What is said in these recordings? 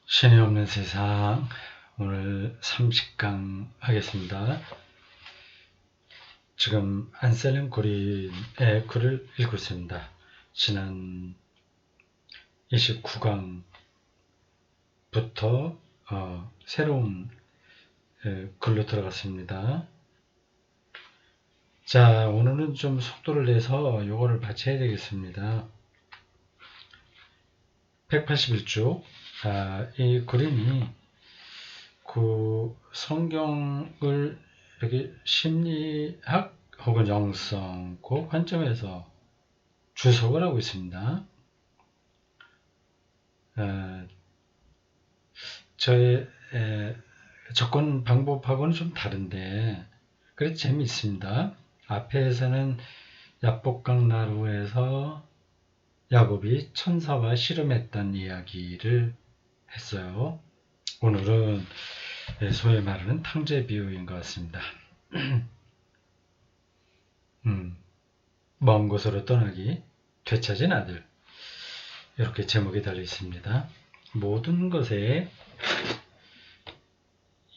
신이 없는 세상, 오늘 30강 하겠습니다. 지금 안셀름 고린의 글을 읽고 있습니다. 지난 29강부터 새로운 글로 들어갔습니다. 자, 오늘은 좀 속도를 내서 요거를 같이 해야 되겠습니다. 181쪽. 이 고린이 그 성경을 이렇게 심리학 혹은 영성 그 관점에서 주석을 하고 있습니다. 저의 접근 방법하고는 좀 다른데 그래도 재미있습니다. 앞에서는 야복강나루에서 야곱이 천사와 씨름했던 이야기를 했어요. 오늘은 소위 말하는 탕제 비유인 것 같습니다. 먼 곳으로 떠나기, 되찾은 아들, 이렇게 제목이 달려 있습니다. 모든 것에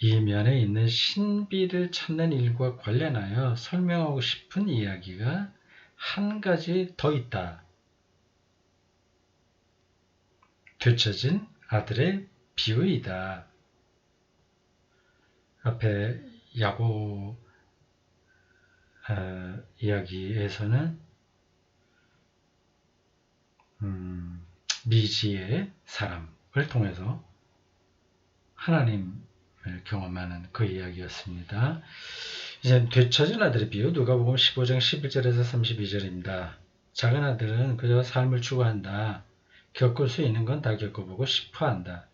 이면에 있는 신비를 찾는 일과 관련하여 설명하고 싶은 이야기가 한 가지 더 있다. 되찾은 아들의 비유이다. 앞에 야곱 이야기에서는 미지의 사람을 통해서 하나님을 경험하는 그 이야기였습니다. 이제 되찾은 아들의 비유, 누가복음 15장 11절에서 32절입니다. 작은 아들은 그저 삶을 추구한다. 겪을 수 있는 건 다 겪어보고 싶어한다.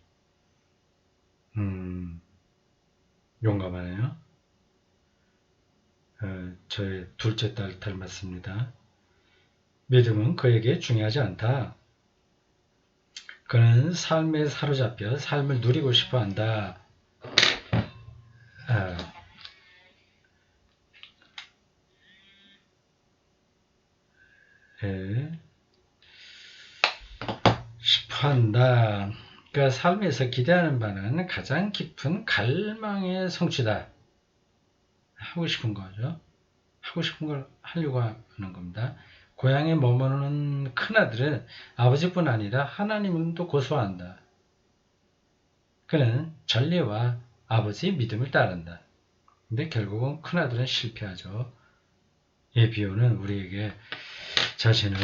용감하네요. 저의 둘째 딸 닮았습니다. 믿음은 그에게 중요하지 않다. 그는 삶에 사로잡혀 삶을 누리고 싶어한다. 싶어한다. 그러니까 삶에서 기대하는 바는 가장 깊은 갈망의 성취다. 하고 싶은 거죠. 하고 싶은 걸 하려고 하는 겁니다. 고향에 머무르는 큰아들은 아버지뿐 아니라 하나님도 고소한다. 그는 전례와 아버지의 믿음을 따른다. 근데 결국은 큰아들은 실패하죠. 이 비유는 우리에게 자신을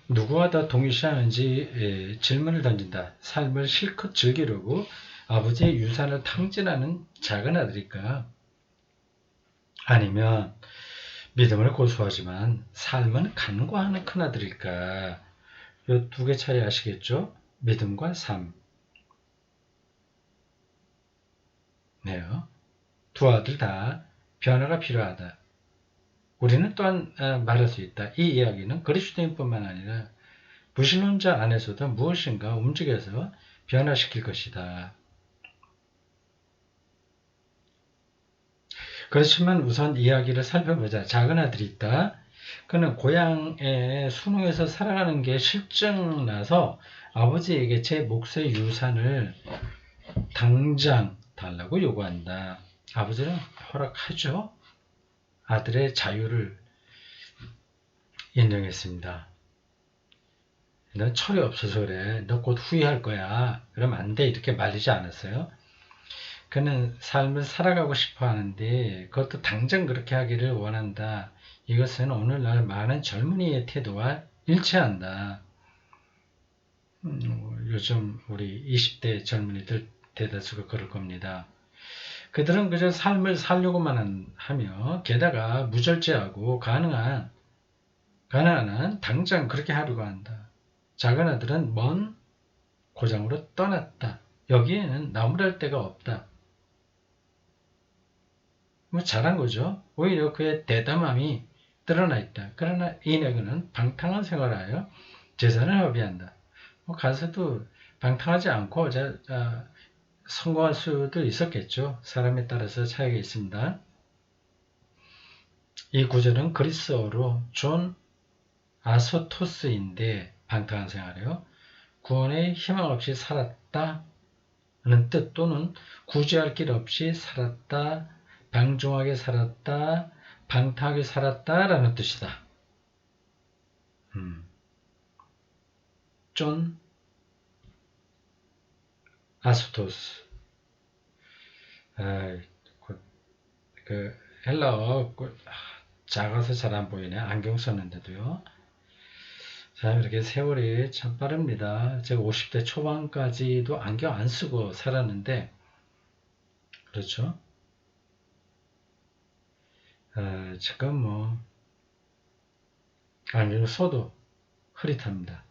누구와 다 동일시하는지 질문을 던진다. 삶을 실컷 즐기려고 아버지의 유산을 탕진하는 작은 아들일까? 아니면 믿음을 고수하지만 삶은 간과하는 큰아들일까? 이 두 개 차이 아시겠죠? 믿음과 삶. 네요. 두 아들 다 변화가 필요하다. 우리는 또한 말할 수 있다. 이 이야기는 그리스도인뿐만 아니라 무신론자 안에서도 무엇인가 움직여서 변화시킬 것이다. 그렇지만 우선 이야기를 살펴보자. 작은 아들이 있다. 그는 고향에 수능에서 살아가는 게 실증나서 아버지에게 제 몫의 유산을 당장 달라고 요구한다. 아버지는 허락하죠. 아들의 자유를 인정했습니다. 넌 철이 없어서 그래. 너 곧 후회할 거야. 그러면 안 돼. 이렇게 말리지 않았어요. 그는 삶을 살아가고 싶어 하는데 그것도 당장 그렇게 하기를 원한다. 이것은 오늘날 많은 젊은이의 태도와 일치한다. 요즘 우리 20대 젊은이들 대다수가 그럴 겁니다. 그들은 그저 삶을 살려고만 하며 게다가 무절제하고 가능한 한 당장 그렇게 하려고 한다. 작은 아들은 먼 고장으로 떠났다. 여기에는 나무랄 데가 없다. 뭐 잘한 거죠. 오히려 그의 대담함이 드러나 있다. 그러나 이 내그는 방탕한 생활을 하여 재산을 허비한다. 뭐 가서도 방탕하지 않고 성공할 수도 있었겠죠. 사람에 따라서 차이가 있습니다. 이 구절은 그리스어로 존 아소토스인데 방탕한 생활이요. 구원의 희망 없이 살았다. 하는 뜻 또는 구제할 길 없이 살았다, 방종하게 살았다, 방탕하게 살았다라는 뜻이다. 존 아스토스. 그 헬라어 작아서 잘 안 보이네. 안경 썼는데도요. 자, 이렇게 세월이 참 빠릅니다. 제가 50대 초반까지도 안경 안 쓰고 살았는데, 그렇죠? 지금 뭐, 안경 써도 흐릿합니다.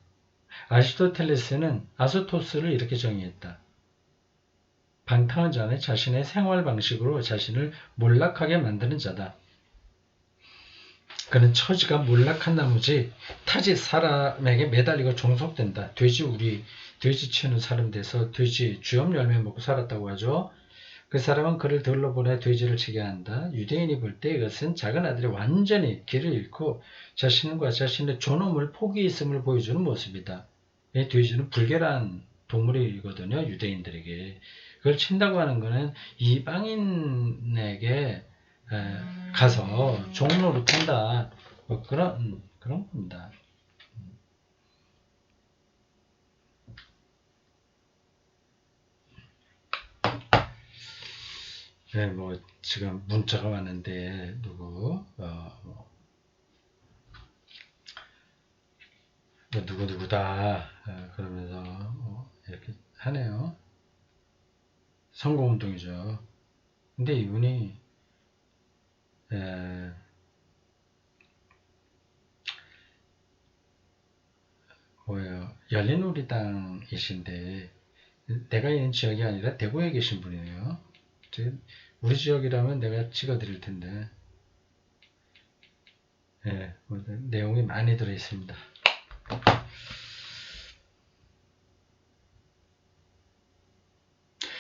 아리스토텔레스는 아스토스를 이렇게 정의했다. 방탕한 자는 자신의 생활 방식으로 자신을 몰락하게 만드는 자다. 그는 처지가 몰락한 나머지 타짓 사람에게 매달리고 종속된다. 돼지 치는 사람 돼서 돼지 주염 열매 먹고 살았다고 하죠. 그 사람은 그를 들러보내 돼지를 치게 한다. 유대인이 볼 때 이것은 작은 아들이 완전히 길을 잃고 자신과 자신의 존엄을 포기했음을 보여주는 모습이다. 이 돼지는 불결한 동물이거든요. 유대인들에게. 그걸 친다고 하는 것은 이방인에게 가서 종로로 탄다. 뭐 그런 겁니다. 네, 뭐 지금 문자가 왔는데 누구다 그러면서 이렇게 하네요. 선거운동이죠. 근데 이분이 뭐예요? 열린우리당이신데 내가 있는 지역이 아니라 대구에 계신 분이에요. 우리 지역이라면 내가 찍어드릴 텐데 뭐 내용이 많이 들어있습니다.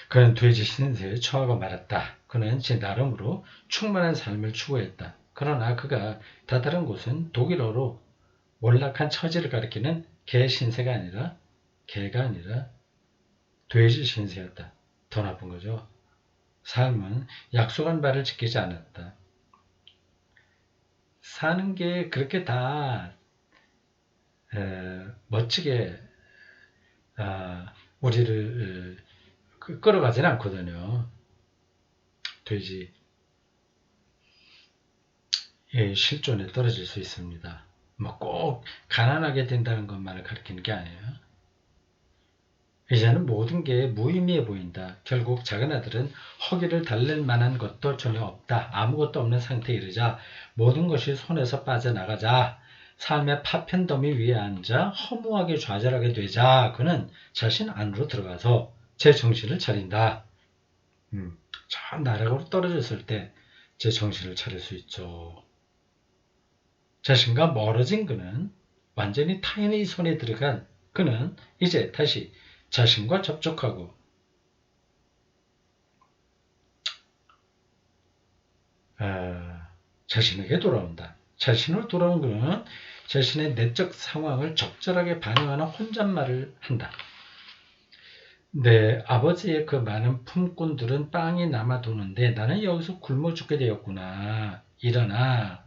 그는 돼지 신세에 처하고 말았다. 그는 제 나름으로 충만한 삶을 추구했다. 그러나 그가 다다른 곳은 독일어로 몰락한 처지를 가리키는 개가 아니라 돼지 신세였다. 더 나쁜 거죠. 삶은 약속한 바를 지키지 않았다. 사는 게 그렇게 다 멋지게 우리를 끌어가지는 않거든요. 돼지 실존에 떨어질 수 있습니다. 뭐 꼭 가난하게 된다는 것만을 가리키는 게 아니에요. 이제는 모든 게 무의미해 보인다. 결국 작은 아들은 허기를 달랠 만한 것도 전혀 없다. 아무것도 없는 상태에 이르자 모든 것이 손에서 빠져나가자 삶의 파편더미 위에 앉아 허무하게 좌절하게 되자 그는 자신 안으로 들어가서 제 정신을 차린다. 저 나락으로 떨어졌을 때 제 정신을 차릴 수 있죠. 자신과 멀어진 그는 완전히 타인의 손에 들어간 그는 이제 다시 자신과 접촉하고 자신에게 돌아온다. 자신으로 돌아온 그는 자신의 내적 상황을 적절하게 반영하는 혼잣말을 한다. 내 아버지의 그 많은 품꾼들은 빵이 남아도는데 나는 여기서 굶어 죽게 되었구나. 일어나.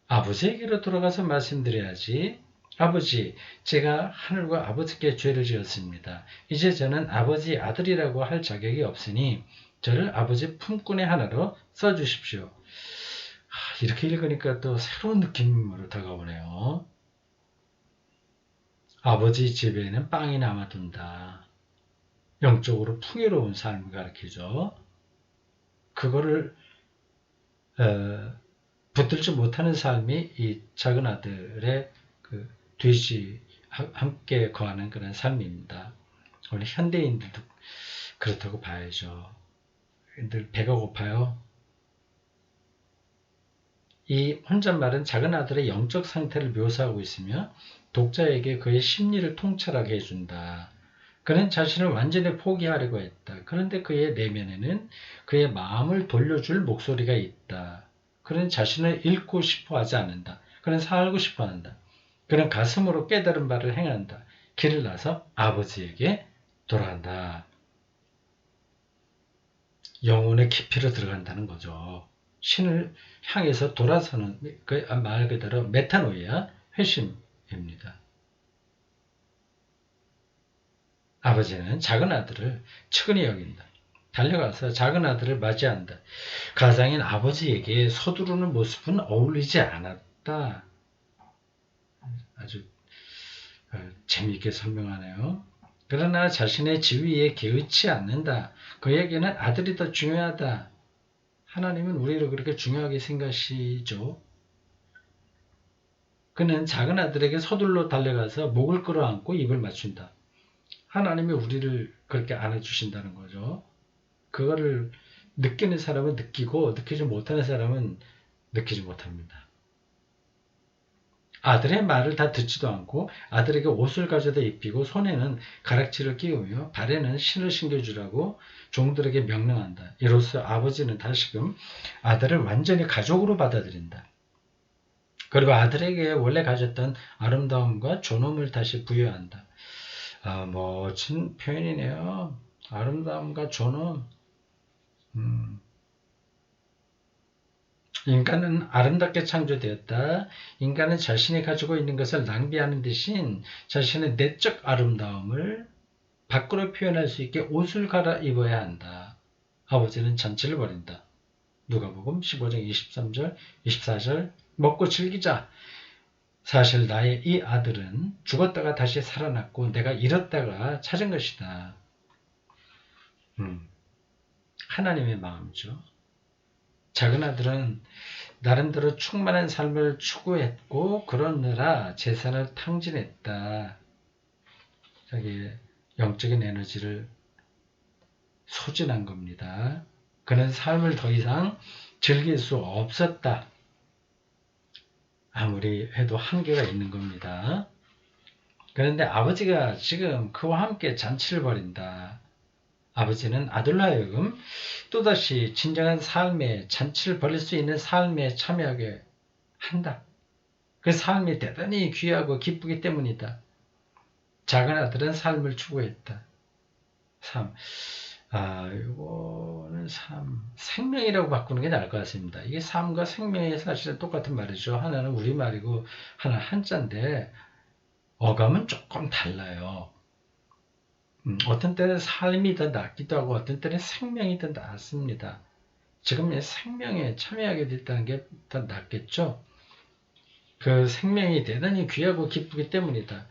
아버지에게로 돌아가서 말씀드려야지. 아버지, 제가 하늘과 아버지께 죄를 지었습니다. 이제 저는 아버지 아들이라고 할 자격이 없으니 저를 아버지 품꾼의 하나로 써주십시오. 이렇게 읽으니까 또 새로운 느낌으로 다가오네요. 아버지 집에는 빵이 남아둔다. 영적으로 풍요로운 삶을 가리키죠. 그거를 붙들지 못하는 삶이 이 작은 아들의 그 돼지 함께 거하는 그런 삶입니다. 우리 현대인들도 그렇다고 봐야죠. 늘 배가 고파요. 이 혼잣말은 작은 아들의 영적 상태를 묘사하고 있으며 독자에게 그의 심리를 통찰하게 해준다. 그는 자신을 완전히 포기하려고 했다. 그런데 그의 내면에는 그의 마음을 돌려줄 목소리가 있다. 그는 자신을 잃고 싶어 하지 않는다. 그는 살고 싶어 한다. 그는 가슴으로 깨달은 바를 행한다. 길을 나서 아버지에게 돌아간다. 영혼의 깊이로 들어간다는 거죠. 신을 향해서 돌아서는 말 그대로 메타노이아, 회심입니다. 아버지는 작은 아들을 측은히 여긴다. 달려가서 작은 아들을 맞이한다. 가장인 아버지에게 서두르는 모습은 어울리지 않았다. 아주 재미있게 설명하네요. 그러나 자신의 지위에 개의치 않는다. 그에게는 아들이 더 중요하다. 하나님은 우리를 그렇게 중요하게 생각하시죠. 그는 작은 아들에게 서둘러 달려가서 목을 끌어안고 입을 맞춘다. 하나님이 우리를 그렇게 안아주신다는 거죠. 그거를 느끼는 사람은 느끼고 느끼지 못하는 사람은 느끼지 못합니다. 아들의 말을 다 듣지도 않고 아들에게 옷을 가져다 입히고 손에는 가락지를 끼우며 발에는 신을 신겨주라고 종들에게 명령한다. 이로써 아버지는 다시금 아들을 완전히 가족으로 받아들인다. 그리고 아들에게 원래 가졌던 아름다움과 존엄을 다시 부여한다. 멋진 표현이네요. 아름다움과 존엄. 인간은 아름답게 창조되었다. 인간은 자신이 가지고 있는 것을 낭비하는 대신 자신의 내적 아름다움을 밖으로 표현할 수 있게 옷을 갈아입어야 한다. 아버지는 잔치를 벌인다. 누가복음 15장 23절, 24절 먹고 즐기자. 사실 나의 이 아들은 죽었다가 다시 살아났고 내가 잃었다가 찾은 것이다. 하나님의 마음이죠. 작은 아들은 나름대로 충만한 삶을 추구했고 그러느라 재산을 탕진했다. 자기의 영적인 에너지를 소진한 겁니다. 그는 삶을 더 이상 즐길 수 없었다. 아무리 해도 한계가 있는 겁니다. 그런데 아버지가 지금 그와 함께 잔치를 벌인다. 아버지는 아들로 하여금 또다시 진정한 삶에 잔치를 벌일 수 있는 삶에 참여하게 한다. 그 삶이 대단히 귀하고 기쁘기 때문이다. 작은 아들은 삶을 추구했다. 삶. 이거는 생명이라고 바꾸는 게 나을 것 같습니다. 이게 삶과 생명이 사실은 똑같은 말이죠. 하나는 우리말이고 하나는 한자인데 어감은 조금 달라요. 어떤 때는 삶이 더 낫기도 하고 어떤 때는 생명이 더 낫습니다. 지금 생명에 참여하게 됐다는 게 더 낫겠죠? 그 생명이 대단히 귀하고 기쁘기 때문이다.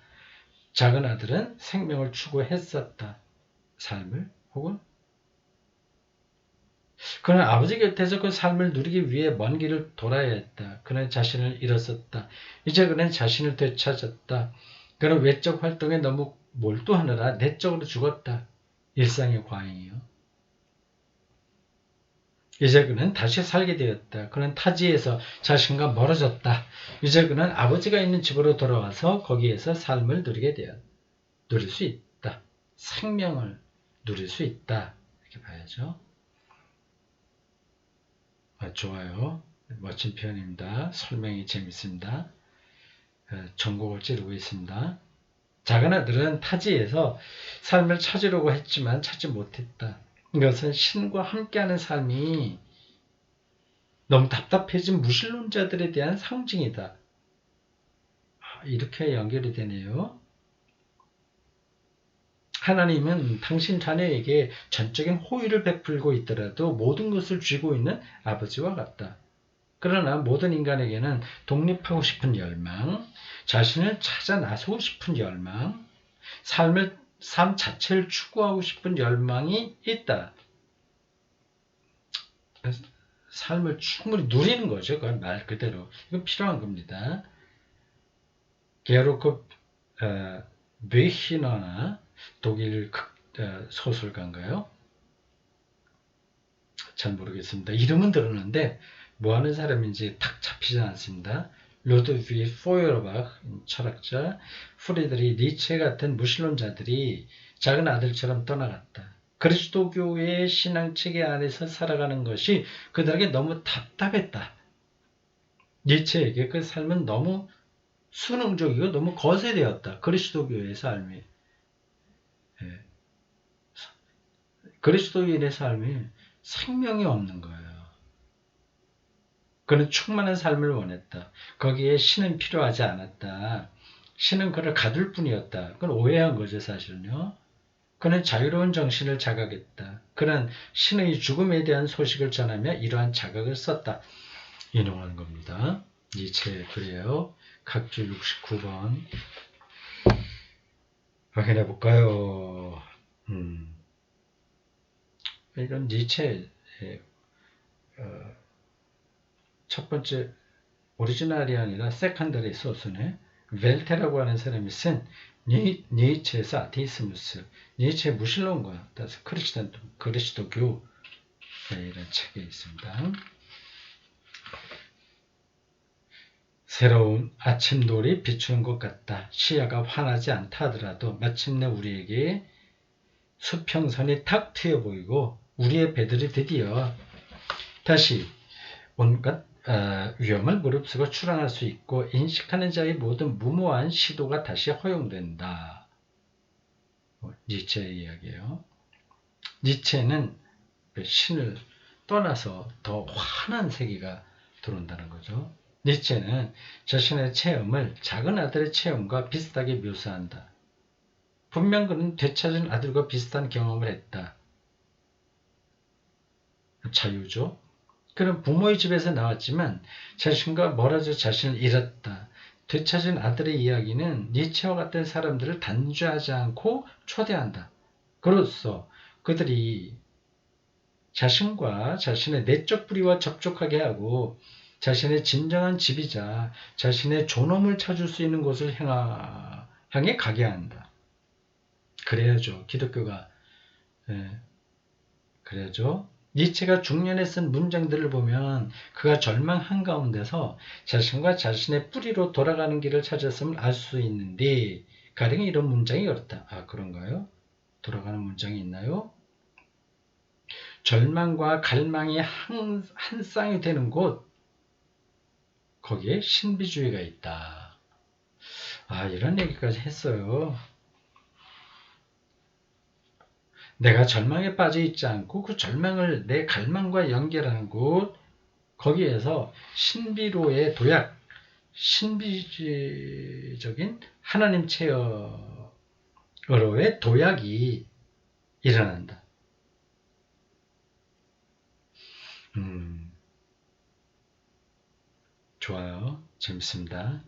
작은 아들은 생명을 추구했었다. 삶을 혹은 그는 아버지 곁에서 그 삶을 누리기 위해 먼 길을 돌아야 했다. 그는 자신을 잃었었다. 이제 그는 자신을 되찾았다. 그는 외적 활동에 너무 몰두하느라 내적으로 죽었다. 일상의 과잉이요. 이제 그는 다시 살게 되었다. 그는 타지에서 자신과 멀어졌다. 이제 그는 아버지가 있는 집으로 돌아와서 거기에서 삶을 누릴 수 있다. 생명을 누릴 수 있다. 이렇게 봐야죠. 좋아요. 멋진 표현입니다. 설명이 재밌습니다. 전곡을 찌르고 있습니다. 작은 아들은 타지에서 삶을 찾으려고 했지만 찾지 못했다. 이것은 신과 함께하는 삶이 너무 답답해진 무신론자들에 대한 상징이다. 이렇게 연결이 되네요. 하나님은 당신 자녀에게 전적인 호의를 베풀고 있더라도 모든 것을 쥐고 있는 아버지와 같다. 그러나 모든 인간에게는 독립하고 싶은 열망, 자신을 찾아 나서고 싶은 열망, 삶 자체를 추구하고 싶은 열망이 있다. 삶을 충분히 누리는 거죠. 그건 말 그대로. 이건 필요한 겁니다. 게르크 베히너나 독일 소설가인가요? 잘 모르겠습니다. 이름은 들었는데 뭐 하는 사람인지 탁 잡히지 않습니다. 루드비히 포이어바흐 철학자, 프리드리히 니체 같은 무신론자들이 작은 아들처럼 떠나갔다. 그리스도교의 신앙체계 안에서 살아가는 것이 그들에게 너무 답답했다. 니체에게 그 삶은 너무 수능적이고 너무 거세되었다. 그리스도교의 삶이. 그리스도인의 삶이 생명이 없는 거예요. 그는 충만한 삶을 원했다. 거기에 신은 필요하지 않았다. 신은 그를 가둘 뿐이었다. 그건 오해한 거죠, 사실은요. 그는 자유로운 정신을 자각했다. 그는 신의 죽음에 대한 소식을 전하며 이러한 자각을 썼다. 인용한 겁니다. 니체의 글이에요. 각주 69번. 확인해 볼까요? 이건 니체의 첫 번째 오리지널이 아니라 세컨더리 소스네. 벨테라고 하는 사람이 쓴 니체에서 아테이스무스, 니체의 무신론과 따라서 그리스도교 이런 책에 있습니다. 새로운 아침놀이 비추는 것 같다. 시야가 환하지 않다 하더라도 마침내 우리에게 수평선이 탁 트여 보이고 우리의 배들이 드디어 다시 온갖 위험을 무릅쓰고 출항할 수 있고 인식하는 자의 모든 무모한 시도가 다시 허용된다. 니체의 이야기예요. 니체는 신을 떠나서 더 환한 세계가 들어온다는 거죠. 니체는 자신의 체험을 작은 아들의 체험과 비슷하게 묘사한다. 분명 그는 되찾은 아들과 비슷한 경험을 했다. 자유죠. 그는 부모의 집에서 나왔지만 자신과 멀어져 자신을 잃었다. 되찾은 아들의 이야기는 니체와 같은 사람들을 단죄하지 않고 초대한다. 그로써 그들이 자신과 자신의 내적 뿌리와 접촉하게 하고 자신의 진정한 집이자 자신의 존엄을 찾을 수 있는 곳을 향해 가게 한다. 그래야죠. 기독교가 그래야죠. 니체가 중년에 쓴 문장들을 보면 그가 절망 한가운데서 자신과 자신의 뿌리로 돌아가는 길을 찾았음을 알 수 있는데 가령 이런 문장이 그렇다. 아 그런가요? 돌아가는 문장이 있나요? 절망과 갈망이 한 쌍이 되는 곳 거기에 신비주의가 있다. 아 이런 얘기까지 했어요. 내가 절망에 빠져 있지 않고 그 절망을 내 갈망과 연결하는 곳 거기에서 신비로의 도약, 신비적인 하나님 체험으로의 도약이 일어난다. 좋아요. 재밌습니다.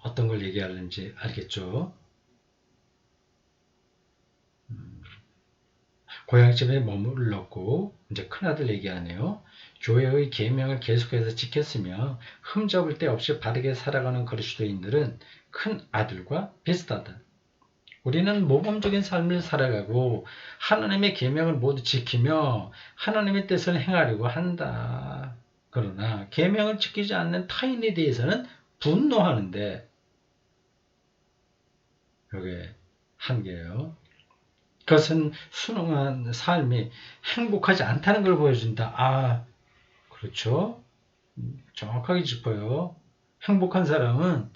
어떤 걸 얘기하는지 알겠죠? 고향집에 머물렀고 이제 큰아들 얘기하네요. 교회의 계명을 계속해서 지켰으며 흠잡을 데 없이 바르게 살아가는 그리스도인들은 큰 아들과 비슷하다. 우리는 모범적인 삶을 살아가고 하나님의 계명을 모두 지키며 하나님의 뜻을 행하려고 한다. 그러나 계명을 지키지 않는 타인에 대해서는 분노하는데 이게 한계예요. 그것은 순응한 삶이 행복하지 않다는 걸 보여준다. 아, 그렇죠. 정확하게 짚어요. 행복한 사람은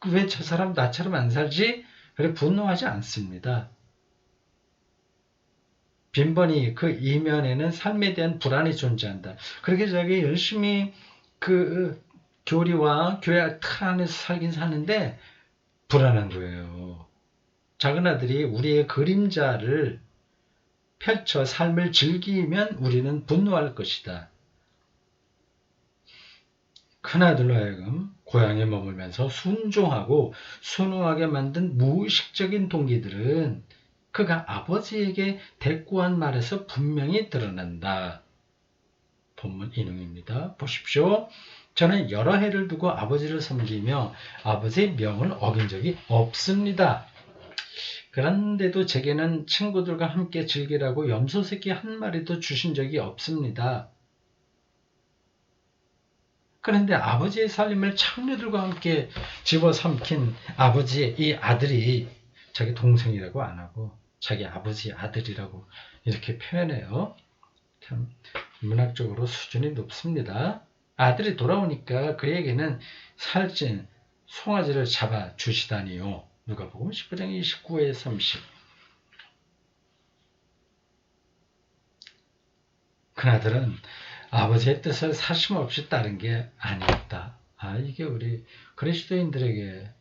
왜 저 사람 나처럼 안 살지? 그래 분노하지 않습니다. 빈번히 그 이면에는 삶에 대한 불안이 존재한다. 그렇게 자기 열심히 그 교리와 교회 틀 안에서 살긴 사는데 불안한 거예요. 작은 아들이 우리의 그림자를 펼쳐 삶을 즐기면 우리는 분노할 것이다. 큰아들로 하여금 고향에 머물면서 순종하고 순응하게 만든 무의식적인 동기들은 그가 아버지에게 대꾸한 말에서 분명히 드러난다. 본문 인용입니다. 보십시오. 저는 여러 해를 두고 아버지를 섬기며 아버지의 명을 어긴 적이 없습니다. 그런데도 제게는 친구들과 함께 즐기라고 염소 새끼 한 마리도 주신 적이 없습니다. 그런데 아버지의 살림을 창녀들과 함께 집어삼킨 아버지의 이 아들이 자기 동생이라고 안 하고 자기 아버지의 아들이라고 이렇게 표현해요. 참 문학적으로 수준이 높습니다. 아들이 돌아오니까 그에게는 살찐 송아지를 잡아 주시다니요. 누가복음 19장 29에 30. 큰아들은 아버지의 뜻을 사심없이 따른 게 아니었다. 이게 우리 그리스도인들에게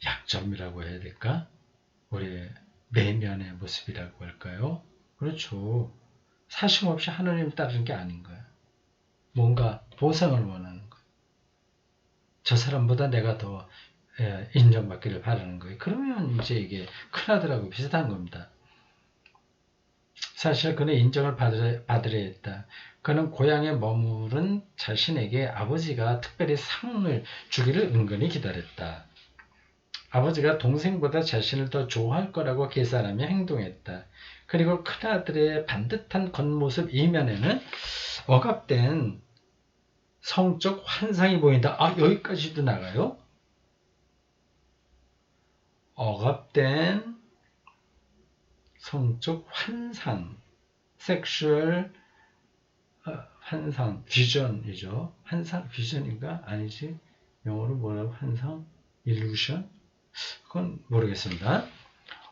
약점이라고 해야 될까? 우리의 내면의 모습이라고 할까요? 그렇죠. 사심없이 하나님을 따르는 게 아닌 거야. 뭔가 보상을 원하는 거야. 저 사람보다 내가 더 인정받기를 바라는 거예요. 그러면 이제 이게 큰아들하고 비슷한 겁니다. 사실 그는 인정을 받으려 했다. 그는 고향에 머무른 자신에게 아버지가 특별히 상을 주기를 은근히 기다렸다. 아버지가 동생보다 자신을 더 좋아할 거라고 계산하며 행동했다. 그리고 큰아들의 반듯한 겉모습 이면에는 억압된 성적 환상이 보인다. 여기까지도 나가요? 억압된 성적 환상, 섹슈얼 환상, 비전이죠. 환상, 비전인가? 아니지. 영어로 뭐라고? 환상? 일루션? 그건 모르겠습니다.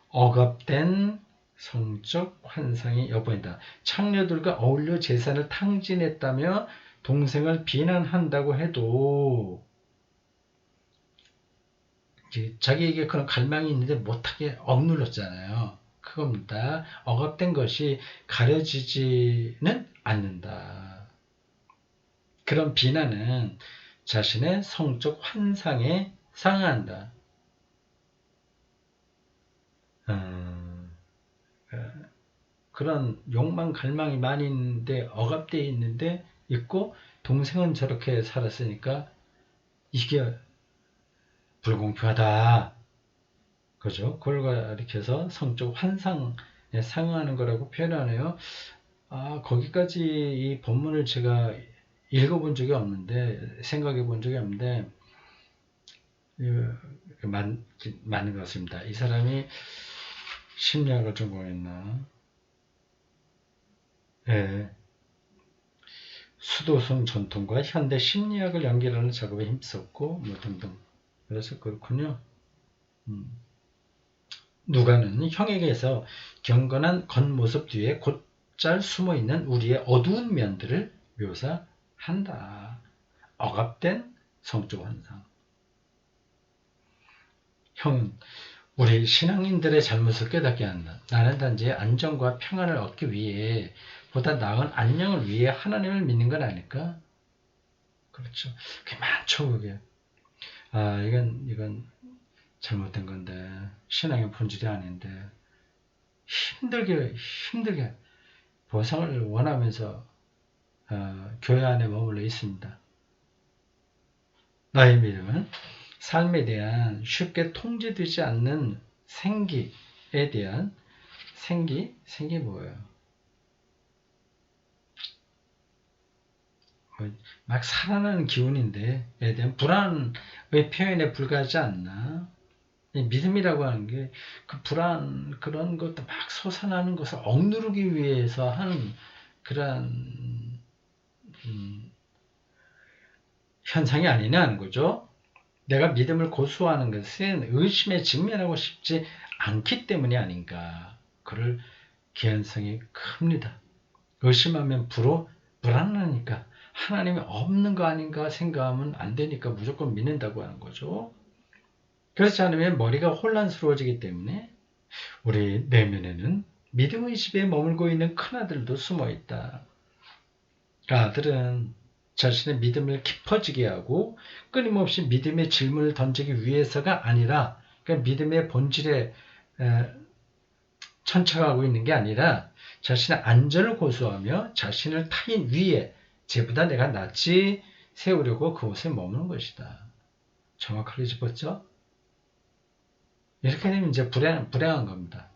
억압된 성적 환상이 엿보인다. 창녀들과 어울려 재산을 탕진했다며 동생을 비난한다고 해도 자기에게 그런 갈망이 있는데 못하게 억눌렀잖아요. 그겁니다. 억압된 것이 가려지지는 않는다. 그런 비난은 자신의 성적 환상에 상한다. 그런 욕망, 갈망이 많이 있는데 억압되어 있는데 있고 동생은 저렇게 살았으니까 이게 불공평하다. 그죠? 그걸 가리켜서 성적 환상에 상응하는 거라고 표현하네요. 거기까지 이 본문을 제가 읽어본 적이 없는데, 생각해 본 적이 없는데, 맞는 것 같습니다. 이 사람이 심리학을 전공했나? 예. 수도성 전통과 현대 심리학을 연결하는 작업에 힘썼고, 뭐 등등. 그래서 그렇군요. 누가는 형에게서 경건한 겉모습 뒤에 곧잘 숨어있는 우리의 어두운 면들을 묘사한다. 억압된 성적 환상. 형은 우리 신앙인들의 잘못을 깨닫게 한다. 나는 단지 안정과 평안을 얻기 위해 보다 나은 안녕을 위해 하나님을 믿는 건 아닐까? 그렇죠. 그게 많죠, 그게. 이건 잘못된 건데, 신앙의 본질이 아닌데, 힘들게 보상을 원하면서 교회 안에 머물러 있습니다. 나의 믿음은 삶에 대한 쉽게 통제되지 않는 생기에 대한 생기 뭐예요? 막 살아나는 기운인데 에 대한 불안의 표현에 불과하지 않나? 믿음이라고 하는 게 그 불안 그런 것도 막 솟아나는 것을 억누르기 위해서 하는 그런 현상이 아니냐는 거죠. 내가 믿음을 고수하는 것은 의심에 직면하고 싶지 않기 때문이 아닌가. 그럴 개연성이 큽니다. 의심하면 불안하니까 하나님이 없는 거 아닌가 생각하면 안 되니까 무조건 믿는다고 하는 거죠. 그렇지 않으면 머리가 혼란스러워지기 때문에 우리 내면에는 믿음의 집에 머물고 있는 큰아들도 숨어 있다. 그 아들은 자신의 믿음을 깊어지게 하고 끊임없이 믿음의 질문을 던지기 위해서가 아니라 그러니까 믿음의 본질에 천착하고 있는 게 아니라 자신의 안전을 고수하며 자신을 타인 위에 쟤보다 내가 낫지 세우려고 그곳에 머무는 것이다. 정확하게 짚었죠? 이렇게 되면 이제 불행한 겁니다.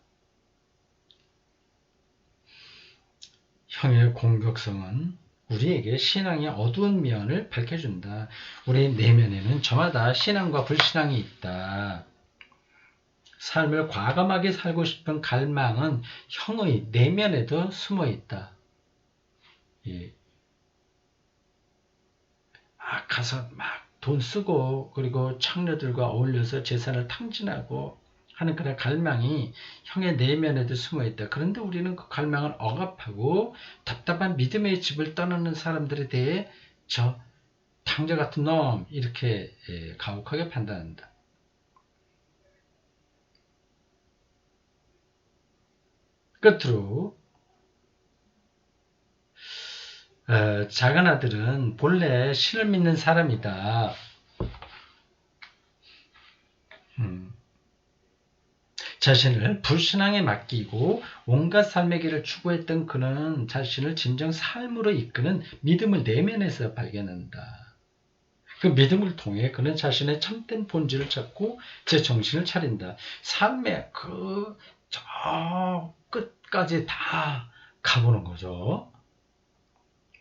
형의 공격성은 우리에게 신앙의 어두운 면을 밝혀준다. 우리 내면에는 저마다 신앙과 불신앙이 있다. 삶을 과감하게 살고 싶은 갈망은 형의 내면에도 숨어 있다. 가서 막 돈 쓰고 그리고 창녀들과 어울려서 재산을 탕진하고 하는 그런 갈망이 형의 내면에도 숨어있다. 그런데 우리는 그 갈망을 억압하고 답답한 믿음의 집을 떠나는 사람들에 대해 저 탕자 같은 놈 이렇게 가혹하게 판단한다. 끝으로 작은 아들은 본래 신을 믿는 사람이다. 자신을 불신앙에 맡기고 온갖 삶의 길을 추구했던 그는 자신을 진정 삶으로 이끄는 믿음을 내면에서 발견한다. 그 믿음을 통해 그는 자신의 참된 본질을 찾고 제 정신을 차린다. 삶의 저 끝까지 다 가보는 거죠.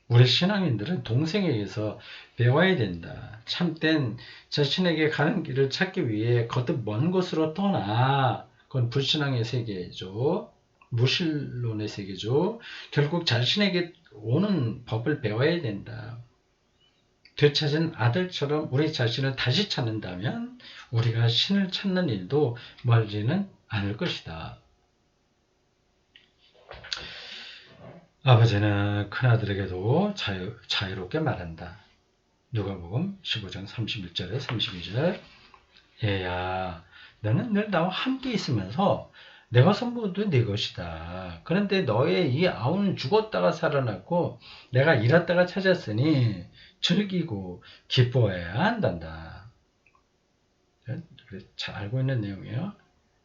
우리 신앙인들은 동생에 의해서 배워야 된다. 참된 자신에게 가는 길을 찾기 위해 거듭 먼 곳으로 떠나, 그건 불신앙의 세계죠. 무신론의 세계죠. 결국 자신에게 오는 법을 배워야 된다. 되찾은 아들처럼 우리 자신을 다시 찾는다면 우리가 신을 찾는 일도 멀지는 않을 것이다. 아버지는 큰아들에게도 자유롭게 말한다. 누가복음 15장 31절에 32절. 얘야, 너는 늘 나와 함께 있으면서 내 것은 모두 네 것이다. 그런데 너의 이 아우는 죽었다가 살아났고 내가 잃었다가 찾았으니 즐기고 기뻐해야 한단다. 잘 알고 있는 내용이에요.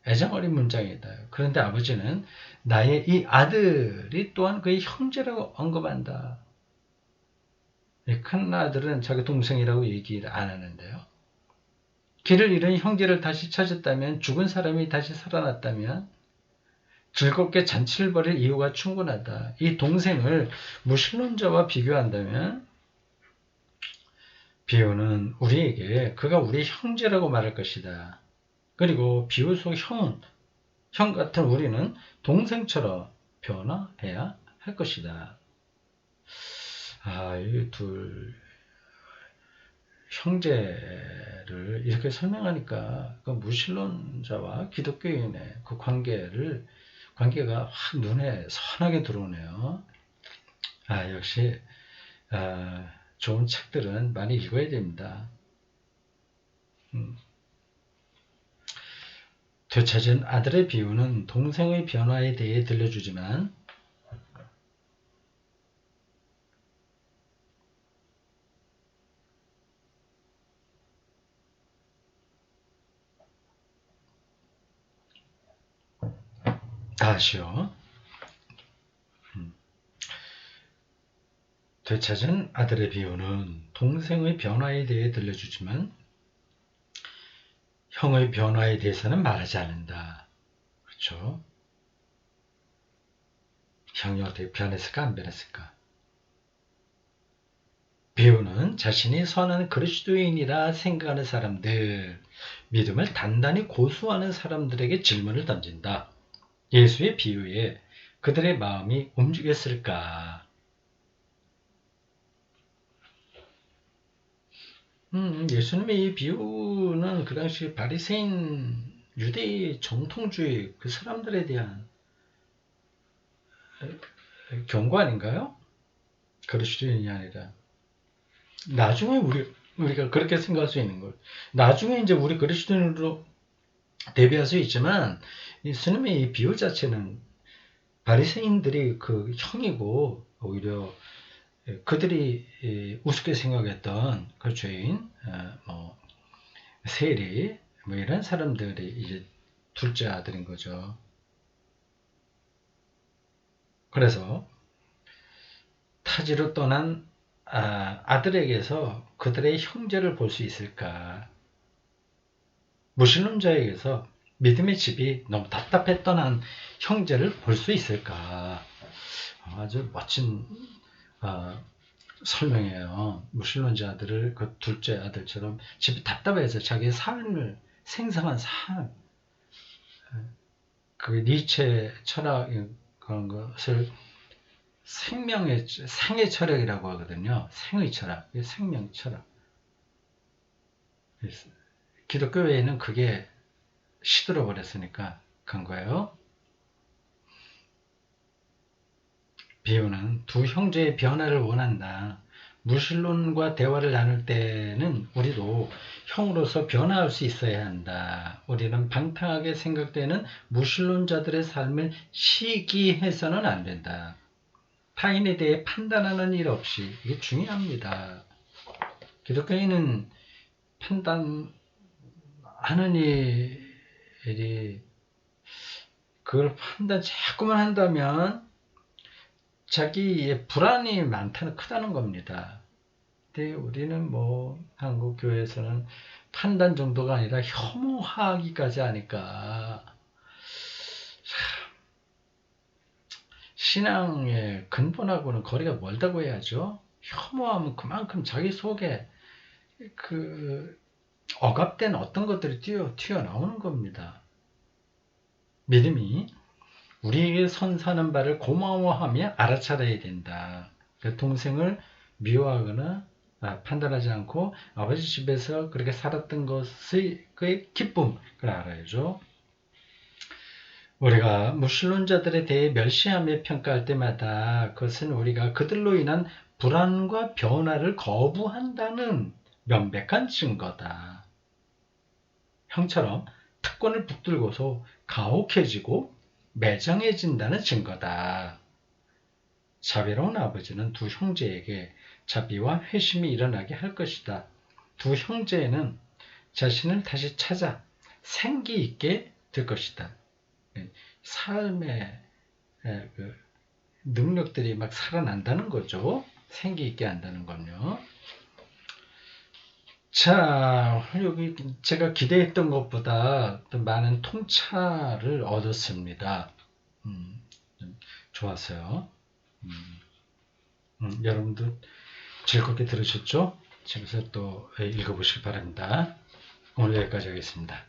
애정어린 문장이다. 그런데 아버지는 나의 이 아들이 또한 그의 형제라고 언급한다. 큰 아들은 자기 동생이라고 얘기를 안 하는데요. 길을 잃은 형제를 다시 찾았다면, 죽은 사람이 다시 살아났다면 즐겁게 잔치를 벌일 이유가 충분하다. 이 동생을 무신론자와 비교한다면 비유는 우리에게 그가 우리 형제라고 말할 것이다. 그리고 비유속 형 같은 우리는 동생처럼 변화해야 할 것이다. 이 둘 형제를 이렇게 설명하니까 그 무신론자와 기독교인의 그 관계가 확 눈에 선하게 들어오네요. 역시 좋은 책들은 많이 읽어야 됩니다. 되찾은 아들의 비유는 동생의 변화에 대해 들려주지만 다시요. 되찾은 아들의 비유는 동생의 변화에 대해 들려주지만 형의 변화에 대해서는 말하지 않는다. 그렇죠? 형이 어떻게 변했을까 안 변했을까? 비유는 자신이 선한 그리스도인이라 생각하는 사람들, 믿음을 단단히 고수하는 사람들에게 질문을 던진다. 예수의 비유에 그들의 마음이 움직였을까? 예수님의 이 비유는 그 당시 바리새인 유대의 정통주의 그 사람들에 대한 경고 아닌가요? 그리스도인이 아니라 나중에 우리가 그렇게 생각할 수 있는 걸. 나중에 이제 우리 그리스도인으로 대비할 수 있지만 예수님의 이 비유 자체는 바리새인들이 그 형이고 오히려 그들이 우습게 생각했던 그 죄인, 세리, 이런 사람들이 이제 둘째 아들인 거죠. 그래서 타지로 떠난 아들에게서 그들의 형제를 볼 수 있을까? 무신론자에게서 믿음의 집이 너무 답답해 떠난 형제를 볼 수 있을까? 아주 멋진 설명이에요. 무신론자들을 그 둘째 아들처럼 집이 답답해서 자기의 삶을 생생한 삶, 그 니체 철학 그런 것을 생의 철학이라고 하거든요. 생의 철학, 생명 철학. 기독교에는 그게 시들어 버렸으니까 간 거예요. 비유는 두 형제의 변화를 원한다. 무신론과 대화를 나눌 때는 우리도 형으로서 변화할 수 있어야 한다. 우리는 방탕하게 생각되는 무신론자들의 삶을 시기해서는 안 된다. 타인에 대해 판단하는 일 없이, 이게 중요합니다. 기독교인은 판단하는 일이, 그걸 판단 자꾸만 한다면 자기의 불안이 많다는, 크다는 겁니다. 근데 우리는 뭐 한국 교회에서는 판단 정도가 아니라 혐오하기까지 하니까 신앙의 근본하고는 거리가 멀다고 해야죠. 혐오하면 그만큼 자기 속에 그 억압된 어떤 것들이 튀어나오는 겁니다. 믿음이 우리에게 선사하는 바를 고마워하며 알아차려야 된다. 동생을 미워하거나 판단하지 않고 아버지 집에서 그렇게 살았던 것의 그 기쁨을 알아야죠. 우리가 무신론자들에 대해 멸시하며 평가할 때마다 그것은 우리가 그들로 인한 불안과 변화를 거부한다는 명백한 증거다. 형처럼 특권을 붙들고서 가혹해지고 매정해진다는 증거다. 자비로운 아버지는 두 형제에게 자비와 회심이 일어나게 할 것이다. 두 형제는 자신을 다시 찾아 생기 있게 될 것이다. 삶의 그 능력들이 막 살아난다는 거죠. 생기 있게 한다는 건요. 자, 여기 제가 기대했던 것보다 더 많은 통찰을 얻었습니다. 좋았어요. 여러분도 즐겁게 들으셨죠? 집에서 또 읽어보시기 바랍니다. 오늘 여기까지 하겠습니다.